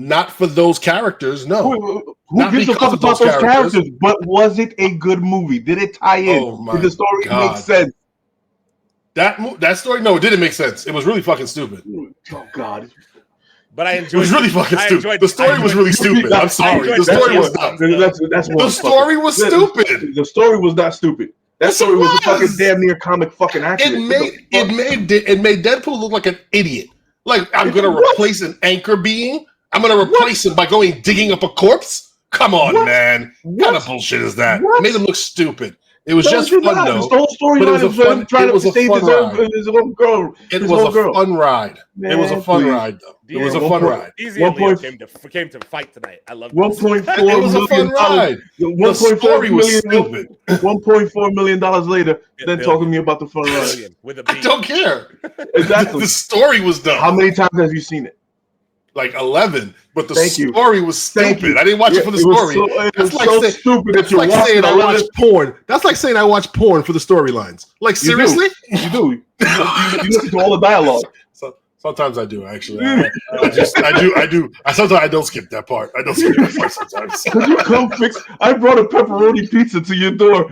Not for those characters, no. Who gives a fuck about those characters? But was it a good movie? Did it tie in? Did the story make sense? That story, no, it didn't make sense. It was really fucking stupid. Oh God. But I enjoyed. It was really fucking stupid. The story was really stupid. I'm sorry. The story was dumb. The story was stupid. The story was not stupid. That story was a fucking damn near comic fucking accurate. It made Deadpool look like an idiot. Like, I'm gonna replace an anchor being. I'm gonna replace him by digging up a corpse. Come on, man. What kind of bullshit is that? It made him look stupid. It was just fun, though. The whole storyline was him trying to save his own girl. It was a fun ride. It was a fun ride, though. It was a fun ride. Came to fight tonight. I love 1.4 million. It was a fun ride. The story was stupid. $1.4 million later, then talking to me about the fun ride. I don't care. Exactly. The story was dumb. How many times have you seen it? Like 11, but the story was stupid. I didn't watch it for the story. That's like so stupid that you're saying I watch porn. That's like saying I watch porn for the storylines. Like, seriously? You do. You listen to all the dialogue. Sometimes I do, actually. I do. Sometimes I don't skip that part. I don't skip that part sometimes. Could you come fix? I brought a pepperoni pizza to your door.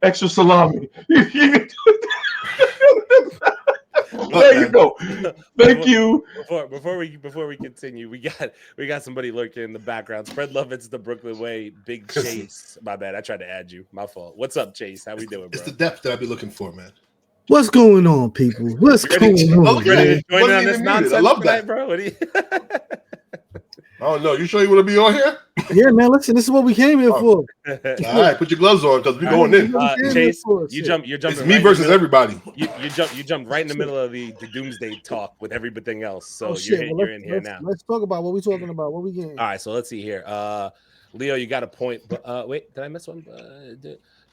Extra salami. There you go. Thank you. Before we continue, we got somebody lurking in the background. Spread love. It's the Brooklyn Way. Big Chase. My bad. I tried to add you. My fault. What's up, Chase? How we doing, bro? It's the depth that I be looking for, man. What's going on, people? What's going on? Ready to join on this nonsense? I love that, bro. Oh no, you sure you want to be on here? Yeah, man. Listen, this is what we came here for. All right, put your gloves on because we're going in. Chase, you're jumping. It's me versus everybody. You jumped right in the middle of the Doomsday talk with everything else. So you're in here now. Let's talk about what we're talking about. What we getting? All right, so let's see here. Leo, you got a point. But wait, did I miss one?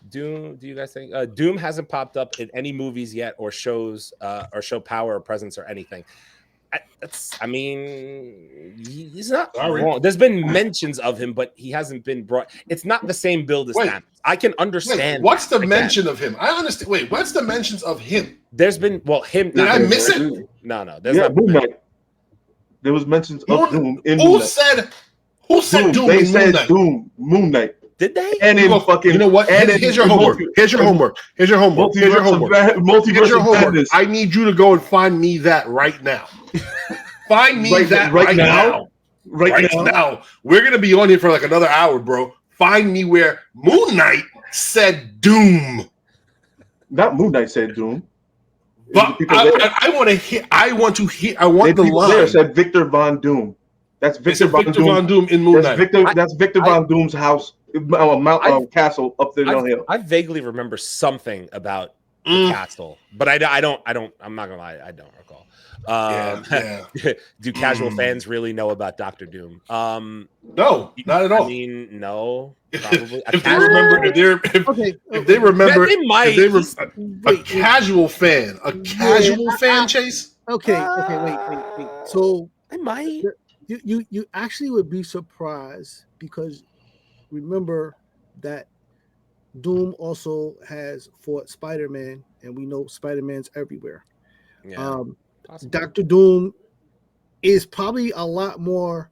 Doom. Do you guys think Doom hasn't popped up in any movies yet, or shows, or show power or presence or anything? He's not wrong. There's been mentions of him, but he hasn't been brought. It's not the same build as Thanos. I can understand. What's the mention of him? I understand. Wait, what's the mentions of him? There's been him. Did I miss it? No. There's not. Moon Knight. There was mentions of Doom in Moon Knight. Who said Doom? They said Doom. Moon Knight. Did they? And in fucking, you know what? Here's your homework. Here's your homework. I need you to go and find me that right now. Find me that right now. Right now. We're gonna be on here for like another hour, bro. Find me where Moon Knight said Doom. Not Moon Knight said Doom. But I want to hear. I want the line. There said Victor Von Doom. That's Victor Von Doom in Moon Knight. That's Victor Von Doom's house, castle up there on the hill. I vaguely remember something about the castle, but I'm not gonna lie, I don't recall. Do casual fans really know about Dr. Doom? No, not at all. I mean, no. Probably. If they remember, a casual fan, Chase. Okay, wait. So I might. You actually would be surprised because remember that Doom also has fought Spider-Man, and we know Spider-Man's everywhere. Yeah, Dr. Doom is probably a lot more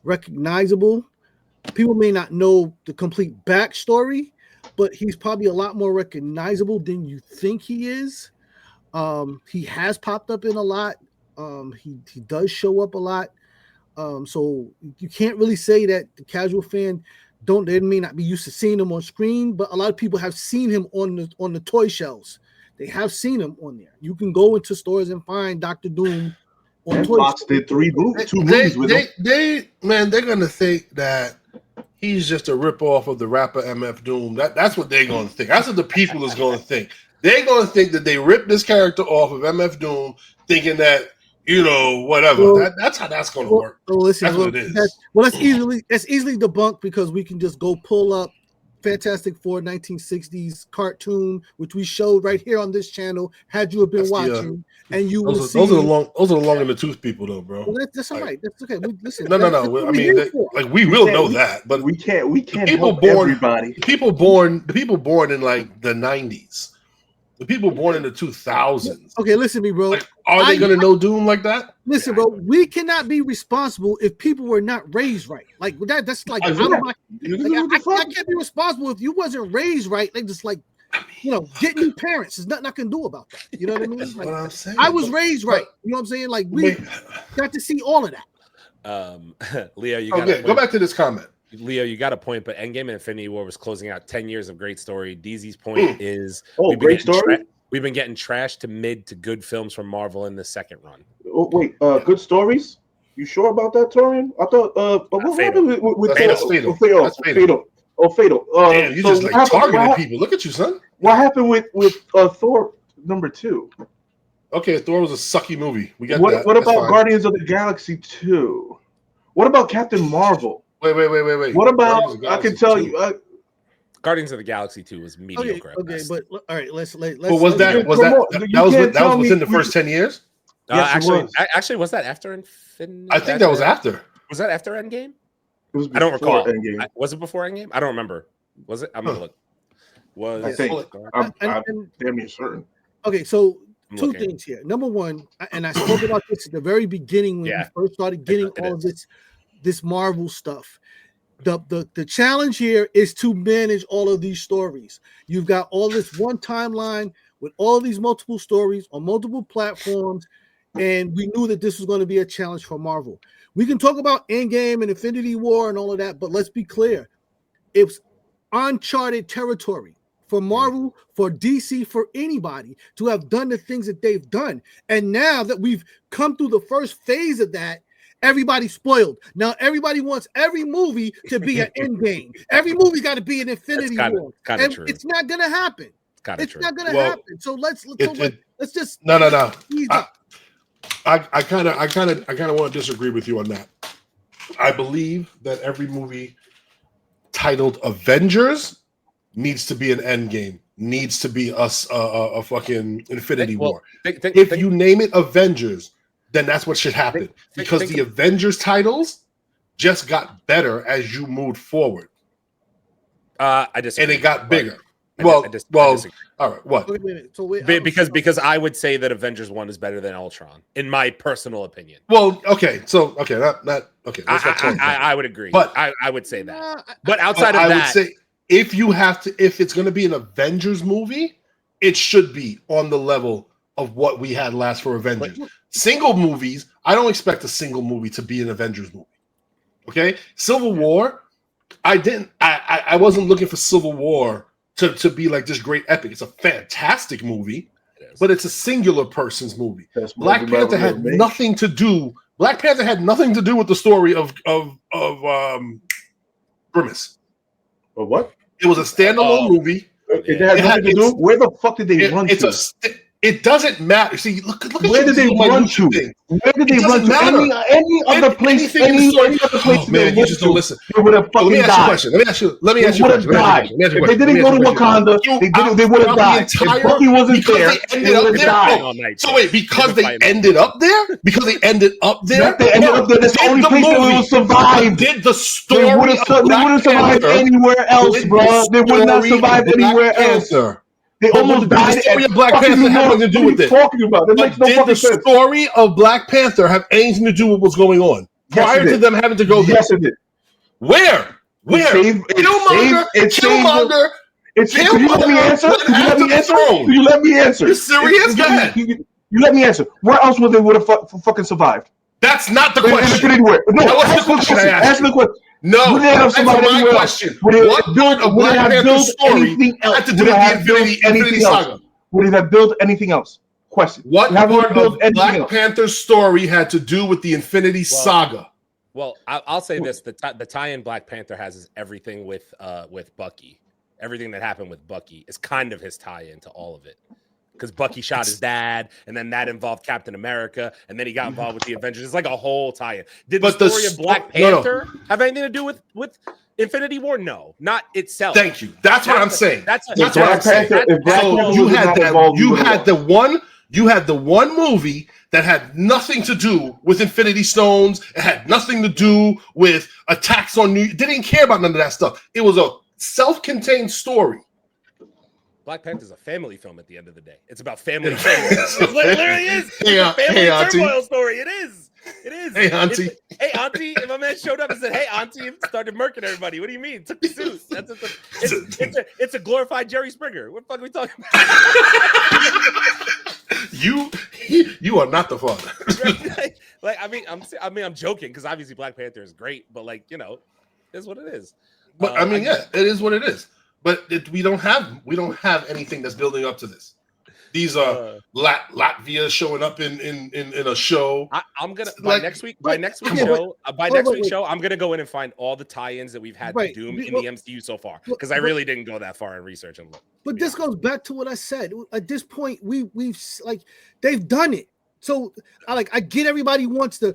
recognizable. People may not know the complete backstory, but he's probably a lot more recognizable than you think he is. He has popped up in a lot. He does show up a lot. So you can't really say that the casual fan they may not be used to seeing him on screen, but a lot of people have seen him on the toy shelves. They have seen him on there. You can go into stores and find Dr. Doom on toy Fox did two movies with him. They're gonna think that he's just a ripoff of the rapper MF Doom. That's what they're gonna think. That's what the people is gonna think. They're gonna think that they ripped this character off of MF Doom, thinking that whatever. Well, that's how that's going to work. Listen, that's what it is. That's easily debunked because we can just go pull up Fantastic Four 1960s cartoon, which we showed right here on this channel. Had you have been watching, and you will see. Those are the long in the tooth people, though, bro. Well, that's all right. That's okay. Listen. No. I mean, we will know that, but we can't. People born in like the 90s. The people born in the 2000s. Okay, listen to me, bro. Like, are they gonna know Doom like that? Listen, bro. We cannot be responsible if people were not raised right. Like that. That's like, I can't be responsible if you wasn't raised right. Like just like, get new parents. There's nothing I can do about that. You know what I mean? That's like, what I'm saying. I was raised right. You know what I'm saying? Like we got to see all of that. Leo, you go back to this comment. Leo, you got a point, but Endgame and Infinity War was closing out 10 years of great story. DZ's point is great story. We've been getting trashed to mid to good films from Marvel in the second run. Oh, wait, good stories? You sure about that, Torian? I thought what happened with Fatal? Oh, Fatal. Damn, you just like targeting people. Look at you, son. What happened with Thor #2? Okay, Thor was a sucky movie. We got what that. What about Guardians of the Galaxy 2? What about Captain Marvel? Wait. What about? I can tell you. Guardians of the Galaxy 2 was mediocre. Okay, but all right, let's. But that was within the first 10 years? Actually, was that after Infinity? I think that was after. Was that after Endgame? It was I don't recall. Endgame. Was it before Endgame? I don't remember. Was it? I'm gonna look. I think. I'm damn near certain. Okay, so two things here. Number one, and I spoke about this at the very beginning when we first started getting all of this Marvel stuff. The challenge here is to manage all of these stories. You've got all this one timeline with all of these multiple stories on multiple platforms, and we knew that this was going to be a challenge for Marvel. We can talk about Endgame and Infinity War and all of that, but let's be clear. It's uncharted territory for Marvel, for DC, for anybody to have done the things that they've done. And now that we've come through the first phase of that, everybody's spoiled. Now everybody wants every movie to be an Endgame. Every movie's got to be an Infinity War. And true. It's not going to happen. It's not going to happen. So let's just no. I kind of want to disagree with you on that. I believe that every movie titled Avengers needs to be an Endgame. Needs to be a fucking Infinity War. If you name it Avengers, then that's what should happen. Because the Avengers titles just got better as you moved forward. I disagree. And it got bigger. I disagree. All right. What? Because I would say that Avengers 1 is better than Ultron, in my personal opinion. Well, okay. So, okay. Okay. I would agree. But I would say that. But outside of that. I would say if it's going to be an Avengers movie, it should be on the level of what we had last for Avengers. Single movies, I don't expect a single movie to be an Avengers movie. Okay? Civil War, I wasn't looking for Civil War to be like this great epic. It's a fantastic movie, but it's a singular person's movie. Black Panther had nothing to do with the story of Grimace. Of what? It was a standalone movie. It had nothing to do. Where the fuck did they run to? It doesn't matter. See, look at where did they run to? Where did they run to? Any other place? Any other place? Man, you just don't listen. They would have fucking died. Let me ask you a question. If they didn't go to Wakanda, they would have died. If Bucky wasn't there, they would have died. So wait, because they ended up there? Because they ended up there? They ended up there. That's the only place they would survive. Did the story? They would have survived anywhere else, bro. They would not survive anywhere else. They almost died. The story of Black Panther have anything to do with it. Talking about that makes no fucking sense. Did the story of Black Panther have anything to do with what's going on prior to them having to go there? Yes, it did. Where? Killmonger. Can you let me answer? You serious? Go ahead. You let me answer. Where else would they would have fucking survived? That's not the question. No, ask the question. No, that's my question. What part of Black Panther's story had to do with the Infinity Saga? Would it have built anything else? Question. What part of Black Panther's story had to do with the Infinity Saga? Well, I'll say this: the tie-in Black Panther has is everything with Bucky. Everything that happened with Bucky is kind of his tie-in to all of it. Because Bucky shot his dad, and then that involved Captain America, and then he got involved with the Avengers. It's like a whole tie-in. Did the story of Black Panther have anything to do with Infinity War? No, not itself. Thank you. That's what I'm saying. That's what I'm saying. You had the one movie that had nothing to do with Infinity Stones. It had nothing to do with attacks on New York. They didn't care about none of that stuff. It was a self-contained story. Black Panther's a family film at the end of the day. It's about family. It literally is. It's a family turmoil story. It is. It is. Hey, auntie. Hey, auntie. And my man showed up and said, "Hey, auntie," and started murking everybody. What do you mean? Took the suit. It's a glorified Jerry Springer. What the fuck are we talking about? You are not the father. Like, I'm joking because obviously Black Panther is great, but like, you know, it's what it is. But it is what it is. But we don't have anything that's building up to this. These are Latvia showing up in a show. I'm gonna by next week's show, I'm gonna go in and find all the tie-ins that we've had to Doom in the MCU so far, because I really didn't go that far in research and look. But this goes back to what I said. At this point, we've like they've done it. So I get everybody wants to.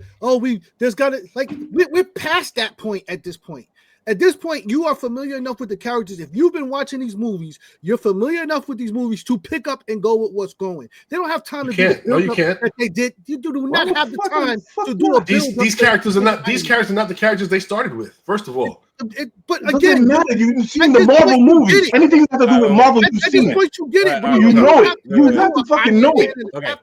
There's gotta we're past that point at this point. At this point, you are familiar enough with the characters. If you've been watching these movies, you're familiar enough with these movies to pick up and go with what's going. They don't have time to do it. No, you can't. That they did. You do not have the time to do a build. These characters are not the characters they started with. First of all, but again, matter. You've seen the Marvel movies. Anything that has to do with Marvel, you've seen it. At this point, you get it, bro. You know it. You have to fucking know it. Okay,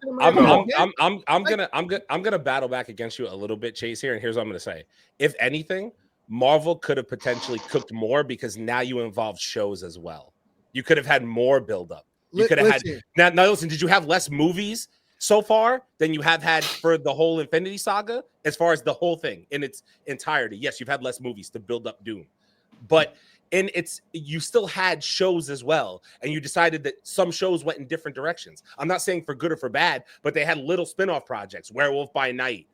I'm gonna battle back against you a little bit, Chase. Here, and here's what I'm gonna say. If anything, Marvel could have potentially cooked more because now you involve shows as well. You could have had more buildup. You could have had now. Listen, did you have less movies so far than you have had for the whole Infinity Saga? As far as the whole thing in its entirety, yes, you've had less movies to build up Doom, but you still had shows as well, and you decided that some shows went in different directions. I'm not saying for good or for bad, but they had little spin-off projects, Werewolf by Night,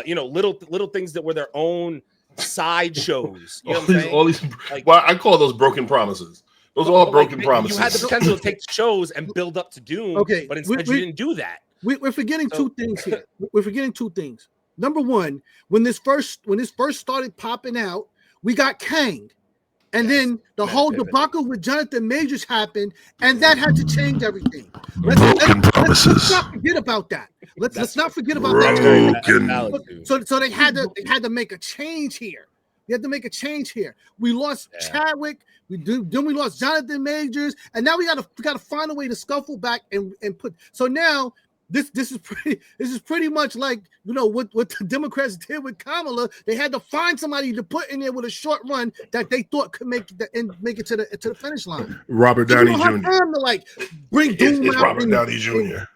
little things that were their own side shows. You know what I'm saying? I call those broken promises. Those are all broken promises. You had the potential to take shows and build up to Doom, but instead you didn't do that. We're forgetting two things here. We're forgetting two things. Number one, when this first started popping out, we got Kang. And then the whole debacle with Jonathan Majors happened, and that had to change everything. Let's not forget about that. Let's not forget about that. So they had to make a change here. They had to make a change here. We lost Chadwick. Then we lost Jonathan Majors, and now we gotta find a way to scuffle back and put. So now this is pretty much like what the Democrats did with Kamala. They had to find somebody to put in there with a short run that they thought could make it to the finish line. Robert Downey Jr. Time to bring Doom out. Robert Downey Jr.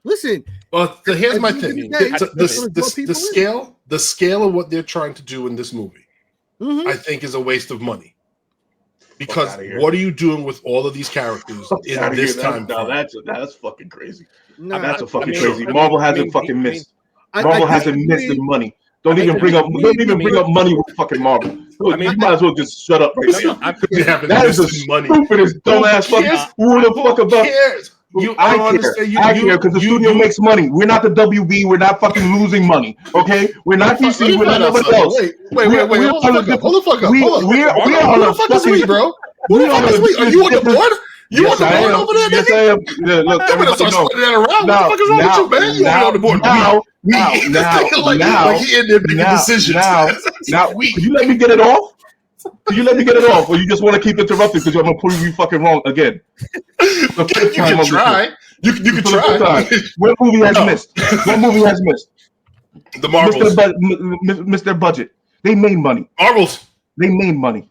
Listen. Well, here's my thing: the scale of what they're trying to do in this movie, I think, is a waste of money. Because what are you doing with all of these characters in this time? That's fucking crazy. That's crazy. Marvel hasn't fucking missed. Marvel hasn't missed the money. Don't even bring up money with fucking Marvel. Look, you might as well just shut up right now. That is the stupidest, dumbass fucking. Who the fuck about? I care because the studio makes money. We're not the WB. We're not fucking losing money. Okay, we're not DC. We're not nobody else. Wait! Hold the fuck up! We're on a fucking bro. Are you on the board? You on the board over there? Yes, I am. Look, everybody knows. What the fuck is wrong with you, man? You on the board now. He in there making decisions. Now, could you let me get it off? Or you just want to keep interrupting because I'm gonna prove you fucking wrong again? You can try. You can try. What movie has missed? The Marvels. Missed their budget. They made money. Marvels. They made money.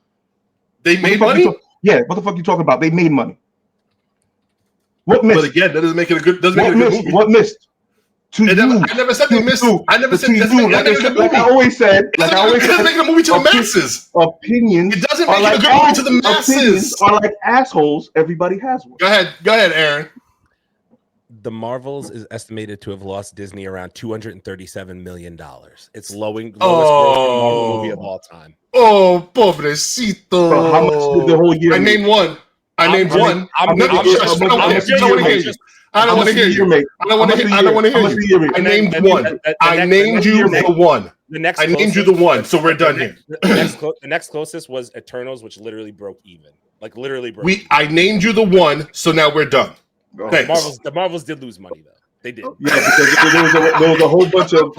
Yeah. What the fuck are you talking about? They made money. What missed? But again, that doesn't make it a good. Movie. What missed? I never said they missed. I never said that. Like I always said, it doesn't make a movie to the masses. Opinions. It doesn't make a good movie to the masses. Opinions are like assholes. Everybody has one. Go ahead, Aaron. The Marvels is estimated to have lost Disney around $237 million. It's lowest grossing Marvel movie of all time. Oh, pobrecito. Bro, how much did the whole year? I named one. I don't want to hear you. I don't want to hear you. I named one. I named you the one. I named you the one. So we're done here. The next closest was Eternals, which literally broke even. I named you the one. So now we're done. The Marvels did lose money though. They did. Yeah, because there was a whole bunch of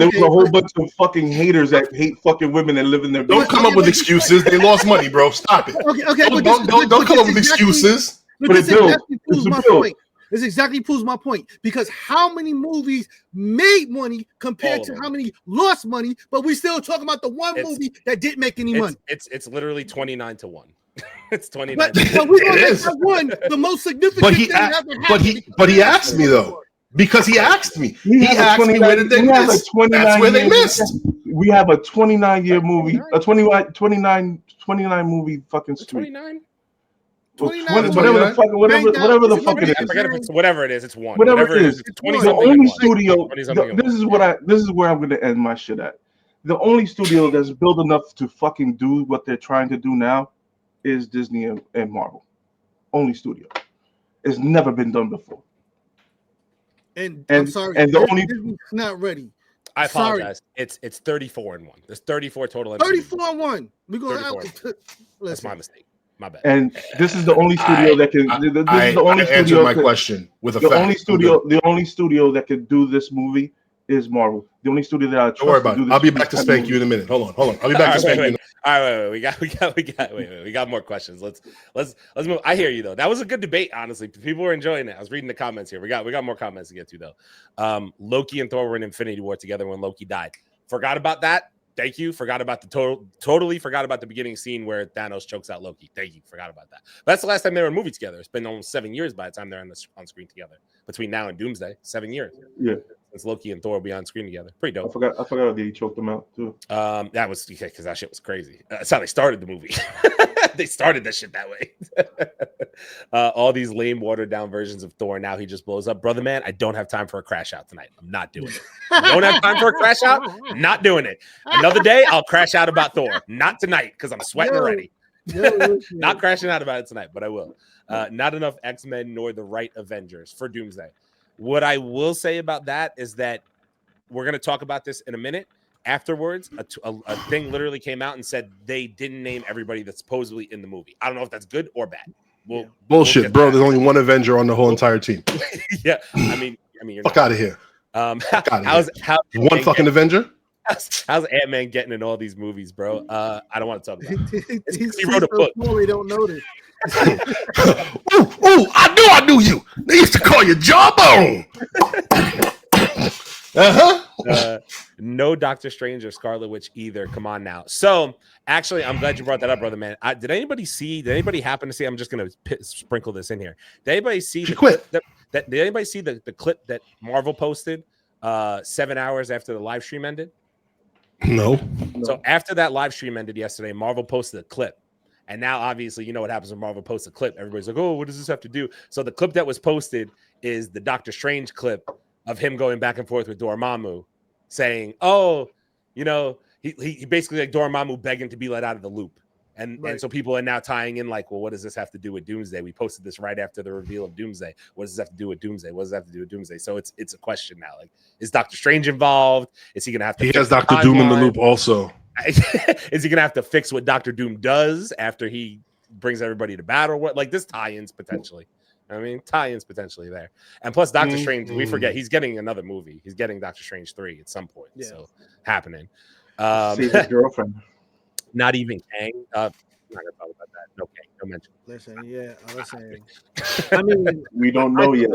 fucking haters that hate fucking women and live in their. Don't come up with excuses. They lost money, bro. Stop it. Okay. Don't come up with excuses. but it builds. Proves my point. This exactly proves my point, because how many movies made money compared to how many lost money, but we still talking about the one movie that didn't make any money. It's literally 29-1. It's 29. But we're gonna make that one the most significant thing ever happened. But he asked me though, because he asked me. He asked me where did they miss? That's where they missed. We have a 29-year movie, a 29 movie fucking streak. 29. 29, whatever the fuck it is. Forget if it's whatever it is. It's one. Whatever it is. It's the only studio. This is where I'm gonna end my shit at. The only studio that's built enough to fucking do what they're trying to do now is Disney and Marvel. Only studio. It's never been done before. And I'm sorry, and the only Disney's not ready. I apologize. It's 34-1. There's 34 total. 34-1. We're gonna that's my mistake. My bad. And this is the only studio that can. This is the only studio. My question with a fact. The only studio that could do this movie is Marvel. The only studio that I trust. Don't worry about it. I'll be back to spank you in a minute. Hold on. I'll be back to spank you. All right, wait. We got more questions. Let's move. I hear you though. That was a good debate, honestly. People were enjoying it. I was reading the comments here. We got more comments to get to though. Loki and Thor were in Infinity War together when Loki died. Forgot about that. Thank you. Forgot about totally forgot about the beginning scene where Thanos chokes out Loki. Thank you. Forgot about that. But that's the last time they were in a movie together. It's been almost 7 years by the time they're on screen together. Between now and Doomsday, 7 years. Yeah. Since Loki and Thor will be on screen together. Pretty dope. I forgot that he choked them out too. That was because that shit was crazy. That's how they started the movie. They started that shit that way. All these lame watered down versions of Thor. Now he just blows up. Brother man, I don't have time for a crash out tonight. I'm not doing it. Don't have time for a crash out. Not doing it. Another day I'll crash out about Thor. Not tonight because I'm sweating already. Not crashing out about it tonight, but I will. Not enough X-Men nor the right Avengers for Doomsday. What I will say about that is that we're going to talk about this in a minute. Afterwards, a thing literally came out and said they didn't name everybody that's supposedly in the movie. I don't know if that's good or bad. Bullshit, bro. There's only one Avenger on the whole entire team. Yeah, I mean, you're fuck out of here. How's one fucking Avenger? How's Ant-Man getting in all these movies, bro? I don't want to talk about it. He wrote a book. They don't notice. I knew you. They used to call you Jawbone. No Doctor Strange or Scarlet Witch either. Come on now. So actually, I'm glad you brought that up, brother man. Did anybody happen to see? I'm just gonna sprinkle this in here. Did anybody see the clip did anybody see the clip that Marvel posted 7 hours after the live stream ended? No. So after that live stream ended yesterday, Marvel posted a clip. And now, obviously, you know what happens when Marvel posts a clip. Everybody's like, oh, what does this have to do? So the clip that was posted is the Doctor Strange clip of him going back and forth with Dormammu saying, oh, you know, he basically like Dormammu begging to be let out of the loop. And so people are now tying in like, well, what does this have to do with Doomsday? We posted this right after the reveal of Doomsday. What does this have to do with Doomsday? What does that have to do with Doomsday? So it's a question now. Like, is Doctor Strange involved? Is he going to have to? He has Doctor Doom in the loop also. Is he going to have to fix what Doctor Doom does after he brings everybody to battle? What, like this tie-ins potentially. I mean, tie-ins potentially there. And plus Doctor Strange, we forget he's getting another movie. He's getting Doctor Strange 3 at some point. Yeah. So happening. See his girlfriend. Not even Kang. I'm not gonna talk about that. No Kang. No mention. Listen. I mean, we don't know yet.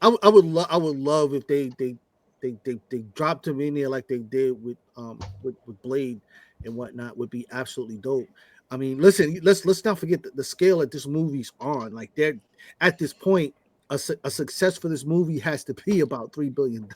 I would love if they dropped him in there like they did with Blade and whatnot. Would be absolutely dope. I mean, listen, let's not forget the scale that this movie's on. Like, they're at this point, a success for this movie has to be about $3 billion.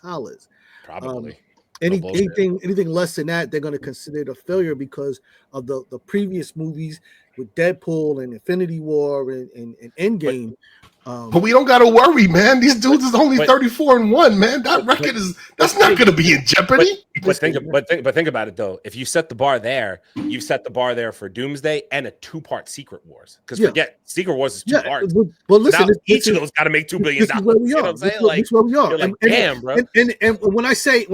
Probably. Anything less than that, they're going to consider it a failure because of the previous movies with Deadpool and Infinity War and Endgame. But we don't got to worry, man. These dudes is only 34-1, man. That record that's not going to be in jeopardy. But think about it though. If you set the bar there, you've set the bar there for Doomsday and a 2-part Secret Wars. Because forget Secret Wars is 2 parts. But listen, now, each of those got to make $2 billion. This is where we are. You know what I'm saying? This is where we are. Like, damn, bro. And when I say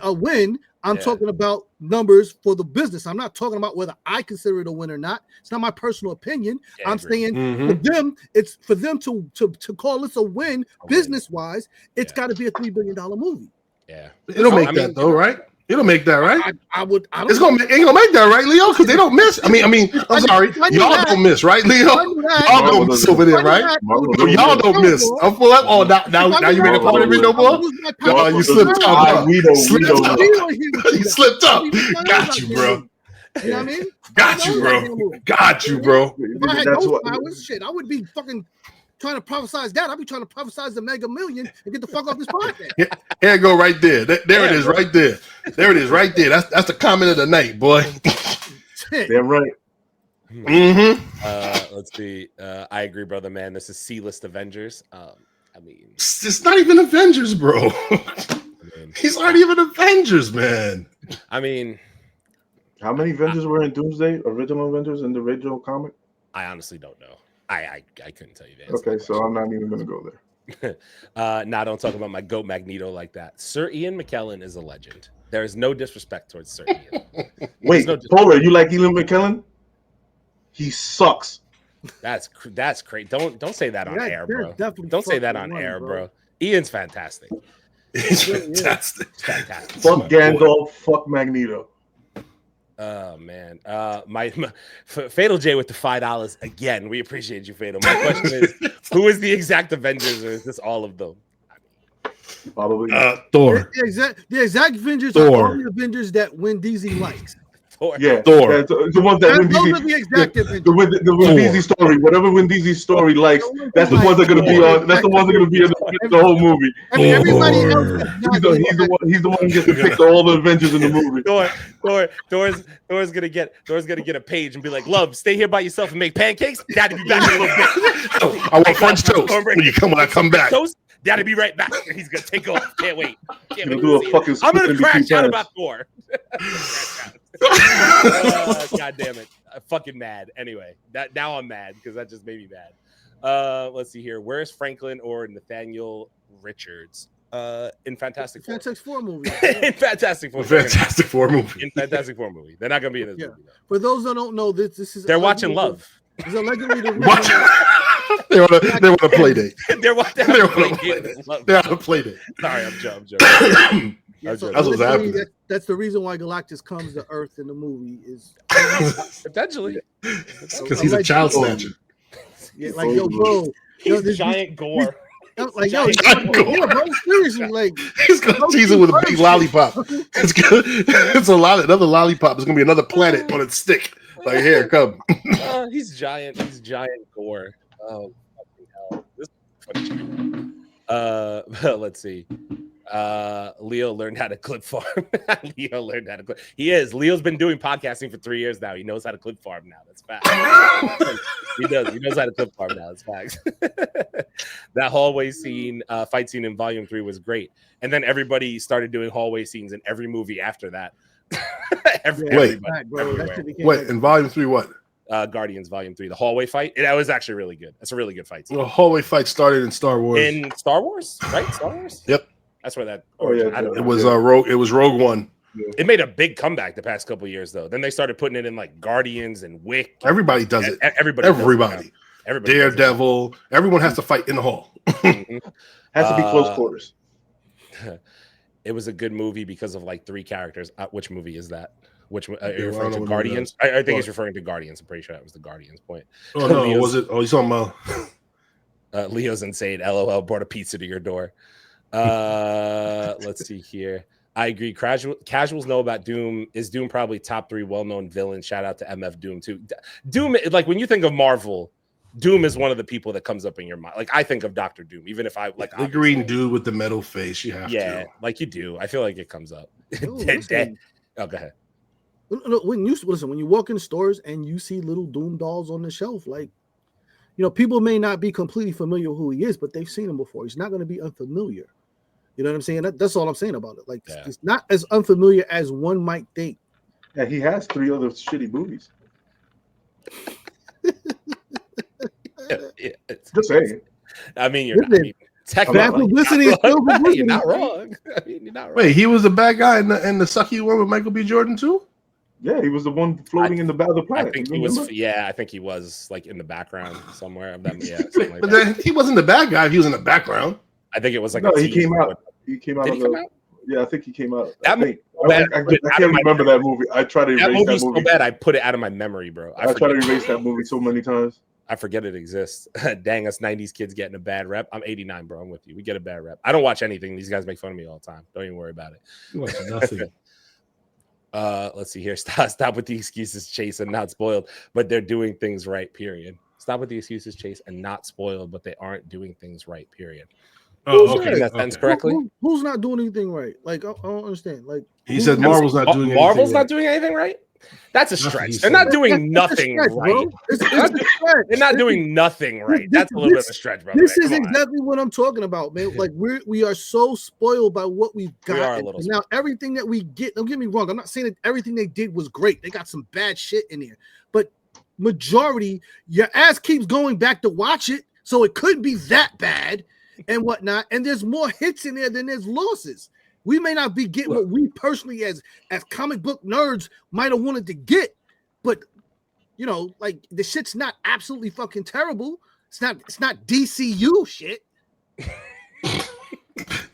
a win, I'm talking about numbers for the business. I'm not talking about whether I consider it a win or not. It's not my personal opinion. Yeah, I'm saying for them, it's for them to call this a win business wise. It's got to be a $3 billion movie. Yeah, it'll make that though, right? You don't make that, right? I don't ain't gonna make that, right, Leo? Because they don't miss. I'm sorry. Y'all don't miss, right, Leo? Y'all don't miss over there, right? Y'all don't miss. I'm full up. Oh, now you made a part of me no more? No, you slipped up. You slipped up. Got you, bro. You know what I mean? Got you, bro. If I had those powers, shit, I would be fucking trying to prophesize that. I'd be trying to prophesize the Mega Million and get the fuck off this podcast. Here it go right there. There it is right there. There it is right there. That's the comment of the night, boy. Damn right. Mm-hmm. Let's see. I agree, brother, man. This is C-list Avengers. I mean, it's not even Avengers, bro. He's not even Avengers, man. I mean, how many Avengers were in Doomsday? Original Avengers in the original comic? I honestly don't know. I couldn't tell you that. Okay, so I'm not even gonna go there. Don't talk about my goat Magneto like that. Sir Ian McKellen is a legend. There is no disrespect towards Sir Ian. Wait, Thor, you like Ian McKellen? He sucks. That's great. Don't say that on air, bro. Don't say that on air, bro. Ian's fantastic. He's fantastic. Fantastic. Fuck Gandalf. Fuck Magneto. Oh man, my Fatal J with the $5 again. We appreciate you, Fatal. My question is, who is the exact Avengers, or is this all of them? Probably Thor. The exact Avengers are all the Avengers that Vin Diesel likes. Thor. Yeah, Thor. The ones that Vin Diesel, the exact Avengers. The Vin Diesel story, whatever Vin Diesel story likes, that's the ones that are going to be on. That's the ones that are going to be in the whole movie. Everybody else, he's the one who gets to pick all the Avengers in the movie. Thor's gonna get a page and be like, "Love, stay here by yourself and make pancakes. Daddy be back in a little bit. I want French toast when I come back. Toast. Daddy be right back. He's gonna take off. Can't wait. I'm gonna crash out about Thor. God damn it! I'm fucking mad. Anyway, now I'm mad because that just made me mad. Let's see here. Where's Franklin or Nathaniel Richards? In Fantastic Four. Fantastic Four movie. In Fantastic Four. Fantastic Four movie. In Fantastic Four movie. They're not gonna be in this movie. Though. For those that don't know, this is they're watching Love. It's allegedly the they want a play date. They're on a play date. Sorry, I'm joking. That's the reason why Galactus comes to Earth in the movie is potentially because he's a child snatcher. Yeah, like yo, bro, he's giant gore. Like yo, bro, seriously, like he's gonna tease it with a big lollipop. It's good. It's another lollipop. It's gonna be another planet on its stick. Like here, come. He's giant. He's giant gore. Oh fucking hell! This is funny. Let's see. Leo learned how to clip farm. Leo learned how to clip. Leo's been doing podcasting for 3 years now. He knows how to clip farm now. That's fact. He does. He knows how to clip farm now. That's facts. That hallway scene, fight scene in Volume 3 was great. And then everybody started doing hallway scenes in every movie after that. Wait, in Volume 3 what? Guardians Volume 3, the hallway fight. That was actually really good. That's a really good fight scene. The hallway fight started in Star Wars. In Star Wars, right? Star Wars? Yep. That's where that. It was Rogue. It was Rogue One. It made a big comeback the past couple of years, though. Then they started putting it in like Guardians and Wick. Everybody does it. Everybody. Daredevil. Everyone has to fight in the hall. Has to be close quarters. It was a good movie because of like 3 characters. Which movie is that? Which are you referring to? Guardians? I think he's referring to Guardians. I'm pretty sure that was the Guardians point. Oh no, was it? Oh, he's talking about Leo's insane. LOL brought a pizza to your door. Let's see here. I agree. Casuals know about Doom. Is Doom probably top 3 well-known villain? Shout out to MF Doom too. Doom, like when you think of Marvel, Doom is one of the people that comes up in your mind. Like I think of Dr. Doom, even if I like the green dude with the metal face. You have to. Like you do. I feel like it comes up. Ooh, Oh, go ahead. When you walk in stores and you see little Doom dolls on the shelf, like people may not be completely familiar with who he is, but they've seen him before. He's not going to be unfamiliar. You know what I'm saying? That's all I'm saying about it. Like it's not as unfamiliar as one might think. Yeah, he has 3 other shitty movies. Just saying. I mean, you're not wrong. Wait, he was the bad guy in the sucky one with Michael B. Jordan too? Yeah, he was the one floating in the back of the planet. I think he was. Yeah, I think he was like in the background somewhere of them. Yeah, like but then he wasn't the bad guy. He was in the background. I think it was like he came out. He came out. Did he come out? Yeah, I think he came out. I can't remember that movie. I try to erase that movie. So bad, I put it out of my memory, bro. I try to erase that movie so many times. I forget it exists. Dang, us 90s kids getting a bad rep. I'm 89, bro. I'm with you. We get a bad rep. I don't watch anything. These guys make fun of me all the time. Don't even worry about it. You watch nothing. Let's see here. Stop with the excuses, Chase, and not spoiled, but they're doing things right, period. Stop with the excuses, Chase, and not spoiled, but they aren't doing things right, period. Oh, okay. That sentence correctly? Who's not doing anything right? Like, I don't understand. Like, he said Marvel's not doing anything Marvel's right. not doing anything right? That's a stretch. They're not doing nothing right. They're not doing nothing right. That's a little bit of a stretch, brother. This is exactly what I'm talking about, man. Like we are so spoiled by what we've got. We are a little now everything that we get. Don't get me wrong. I'm not saying that everything they did was great. They got some bad shit in there, but majority, your ass keeps going back to watch it, so it couldn't be that bad and whatnot. And there's more hits in there than there's losses. We may not be getting what we personally as comic book nerds might have wanted to get, but you know, like the shit's not absolutely fucking terrible. It's not DCU shit.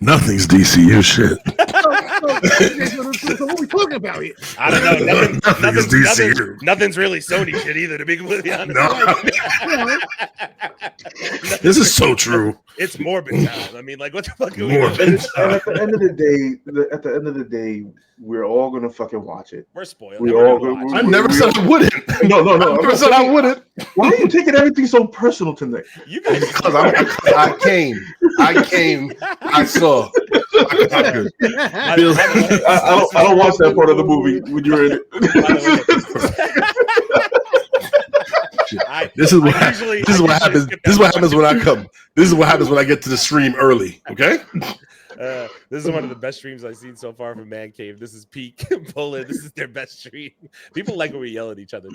Nothing's DCU shit. So what are we talking about here? I don't know. Nothing's DCU. Nothing's really Sony shit either, to be completely honest. No. This is so true. It's morbid time. I mean, like, what the fuck? Morbid. And at the end of the day, we're all gonna fucking watch it. We're spoiled. I never said I wouldn't. No. I never said I wouldn't. Why are you taking everything so personal tonight? You guys, because I came, I saw. I don't watch that part of the movie when you're in it. This is what happens. This is what happens when I come. This is what happens when I get to the stream early. Okay. This is one of the best streams I've seen so far from Man Cave. This is peak Poland. This is their best stream. People like when we yell at each other.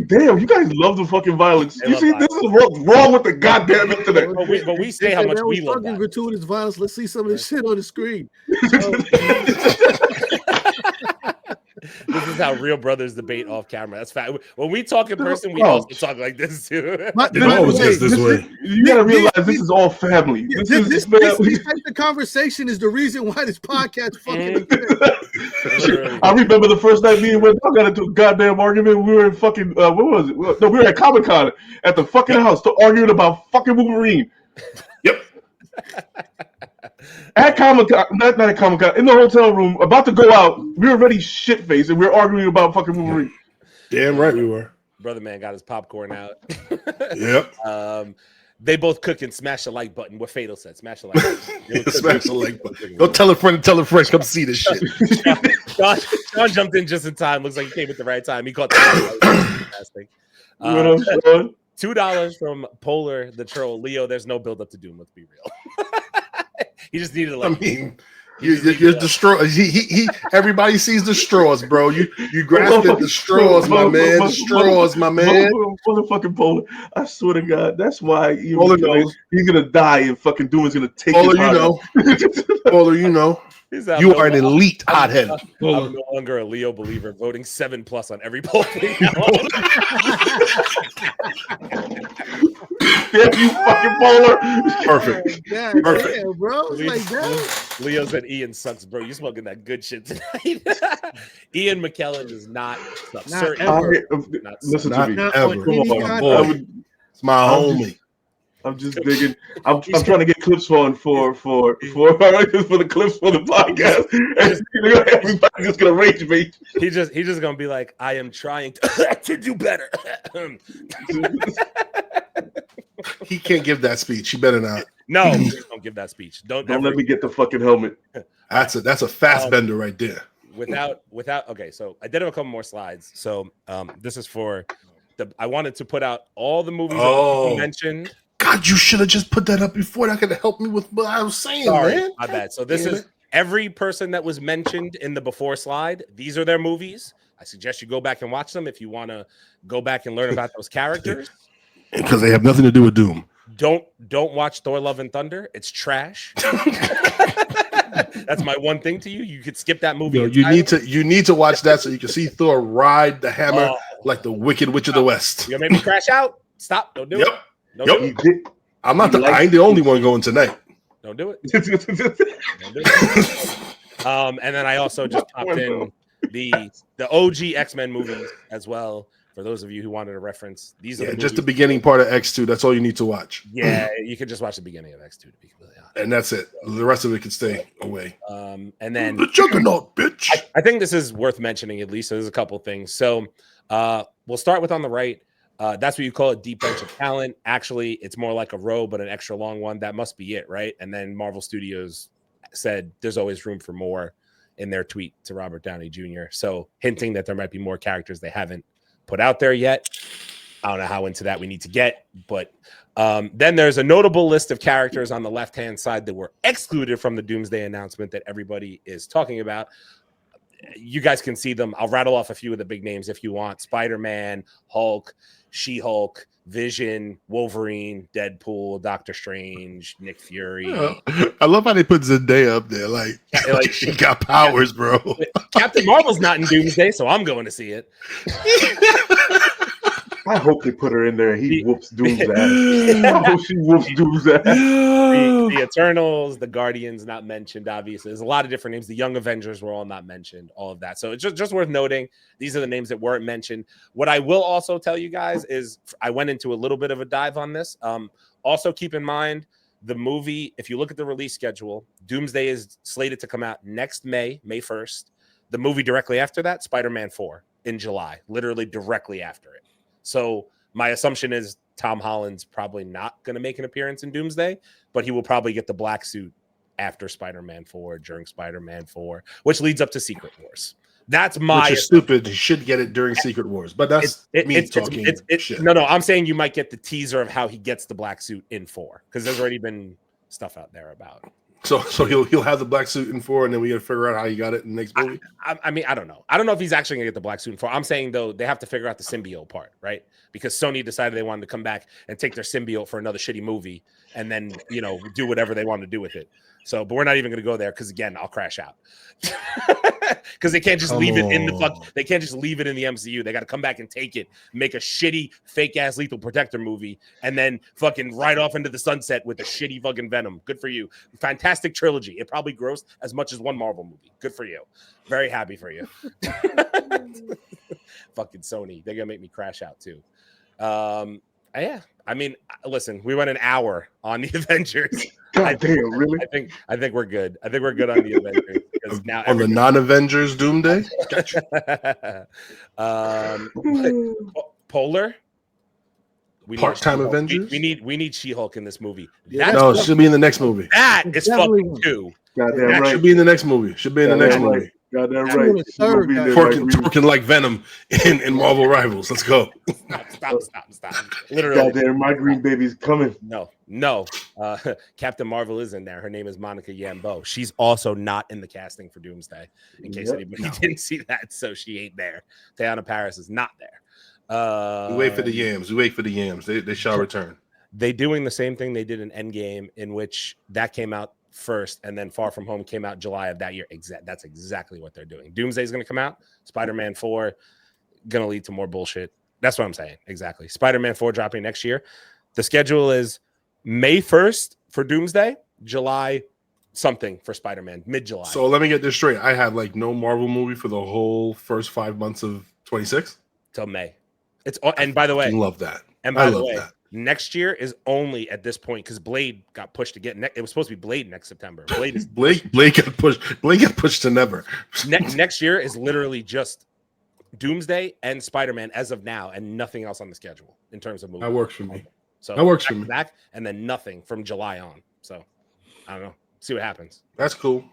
Damn, you guys love the fucking violence. You see, this is what's wrong with the goddamn internet. But we say how much we love that. Gratuitous violence. Let's see some of this shit on the screen. This is how real brothers debate off camera. That's fact. When we talk in person, we also talk like this too. It always gets this way. You gotta realize this is all family. This type of conversation is the reason why this podcast fucking. I remember the first night me and Wes got into a goddamn argument. We were in fucking what was it? No, we were at Comic-Con at the fucking house arguing about fucking Wolverine. Yep. At Comic-Con, not at Comic-Con, in the hotel room, about to go out, we were already shit-faced, and we were arguing about fucking Wolverine. Damn right we were. Brother man got his popcorn out. Yep. They both cook and smash the like button. What Fatal said, smash the like button. Smash the like button. Go tell a friend, come see this shit. Sean jumped in just in time. Looks like he came at the right time. He caught the fantastic. $2 from Polar the Troll. Leo, there's no build up to Doom. Let's be real. He just needed like. I mean, you're destroyed. He everybody sees the straws, bro. You grasped at the straws, my man. The straws, my man. Motherfucking Polar. I swear to God, that's why he's gonna die and fucking Doom is gonna take Polar, you know. Polar, you know. You are an elite hothead. I'm no longer a Leo believer, voting 7+ on every poll. Yeah, you fucking Polar. Perfect. Yeah, Perfect. Yeah, bro. Like that. Leo said Ian sucks, bro. You smoking that good shit tonight. Ian McKellen does not suck. Listen to me. Ever. Come on, boy. It's my homie. I'm just digging. I'm trying to get clips on for the clips for the podcast. Everybody's just gonna rage me. He's just gonna be like, I am trying to do better. He can't give that speech. He better not. No, please don't give that speech. Don't let me get the fucking helmet. That's a fast bender right there. Without okay, so I did have a couple more slides. So this is for I wanted to put out all the movies that you mentioned. God, you should have just put that up before. That could have helped me with what I was saying, man. My bad. So this is every person that was mentioned in the before slide. These are their movies. I suggest you go back and watch them if you want to go back and learn about those characters. Because they have nothing to do with Doom. Don't watch Thor: Love and Thunder. It's trash. That's my one thing to you. You could skip that movie. You need to watch that so you can see Thor ride the hammer like the Wicked Witch of the West. You made me crash out. Stop. Don't do it. Yep. I ain't the only one going tonight. Don't do it. Don't do it. And then I also just popped in the OG X-Men movies as well. For those of you who wanted a reference, these are just the beginning part of X2. That's all you need to watch. Yeah, you can just watch the beginning of X2 to be completely honest. And that's it. The rest of it can stay away. And then the Juggernaut, bitch. I think this is worth mentioning at least. So there's a couple things. So we'll start with on the right. That's what you call a deep bench of talent. Actually, it's more like a row, but an extra long one. That must be it, right? And then Marvel Studios said there's always room for more in their tweet to Robert Downey Jr. So hinting that there might be more characters they haven't put out there yet. I don't know how into that we need to get, but then there's a notable list of characters on the left-hand side that were excluded from the Doomsday announcement that everybody is talking about. You guys can see them. I'll rattle off a few of the big names if you want. Spider-Man, Hulk, She-Hulk, Vision, Wolverine, Deadpool, Doctor Strange, Nick Fury. I love how they put Zendaya up there. Like she got powers, bro. Captain Marvel's not in Doomsday, so I'm going to see it. I hope they put her in there and he whoops Doom's ass. I hope she whoops Doom's ass. The Eternals, the Guardians not mentioned, obviously. There's a lot of different names. The Young Avengers were all not mentioned, all of that. So it's just worth noting. These are the names that weren't mentioned. What I will also tell you guys is I went into a little bit of a dive on this. Also keep in mind the movie, if you look at the release schedule, Doomsday is slated to come out next May 1st. The movie directly after that, Spider-Man 4 in July, literally directly after it. So my assumption is Tom Holland's probably not going to make an appearance in Doomsday, but he will probably get the black suit after Spider-Man 4, during Spider-Man 4, which leads up to Secret Wars. That's my... Which is stupid. You should get it during Secret Wars, but that's talking shit. No, I'm saying you might get the teaser of how he gets the black suit in 4, because there's already been stuff out there about it. So he'll have the black suit in 4, and then we got to figure out how he got it in the next movie. I mean, I don't know. I don't know if he's actually going to get the black suit in 4. I'm saying, though, they have to figure out the symbiote part, right? Because Sony decided they wanted to come back and take their symbiote for another shitty movie and then, do whatever they want to do with it. So, but we're not even going to go there because, again, I'll crash out. Because they can't just leave it in they can't just leave it in the MCU. They got to come back and take it, make a shitty fake ass Lethal Protector movie, and then fucking ride off into the sunset with a shitty fucking Venom. Good for you. Fantastic trilogy. It probably grossed as much as one Marvel movie. Good for you. Very happy for you. Fucking Sony. They're gonna make me crash out too. Yeah. I mean, listen, we went an hour on the Avengers. God damn, really? I think we're good. I think we're good on the Avengers because now on the non-Avengers Doomsday. Polar. Part-time Avengers. We need She-Hulk in this movie. No, she'll be in the next movie. That is fucking two. Goddamn right. Should be in the next movie. Should be in the next movie. Goddamn right. Twerking like Venom in Marvel Rivals. Let's go. Stop. Literally. Goddamn, my green baby's coming. No. Captain Marvel is in there. Her name is Mancave101. She's also not in the casting for Doomsday, in case anybody didn't see that. So she ain't there. Teyana Paris is not there. We wait for the yams. They shall return. They doing the same thing they did in Endgame, in which that came out first, and then Far From Home came out July of that year. That's exactly what they're doing. Doomsday is going to come out. Spider-Man 4 going to lead to more bullshit. That's what I'm saying. Exactly. Spider-Man 4 dropping next year. The schedule is May 1st for Doomsday, July something for Spider-Man, mid-July. So let me get this straight. I have no Marvel movie for the whole first 5 months of 26 till May. And by the way, I love that. And by the way, next year is only at this point because Blade got pushed to get. It was supposed to be Blade next September. Blade got pushed. Blade got pushed to never. Next year is literally just Doomsday and Spider-Man as of now, and nothing else on the schedule in terms of movies. That works for me. So that works for me. Back and then nothing from July on. So I don't know. See what happens. That's cool.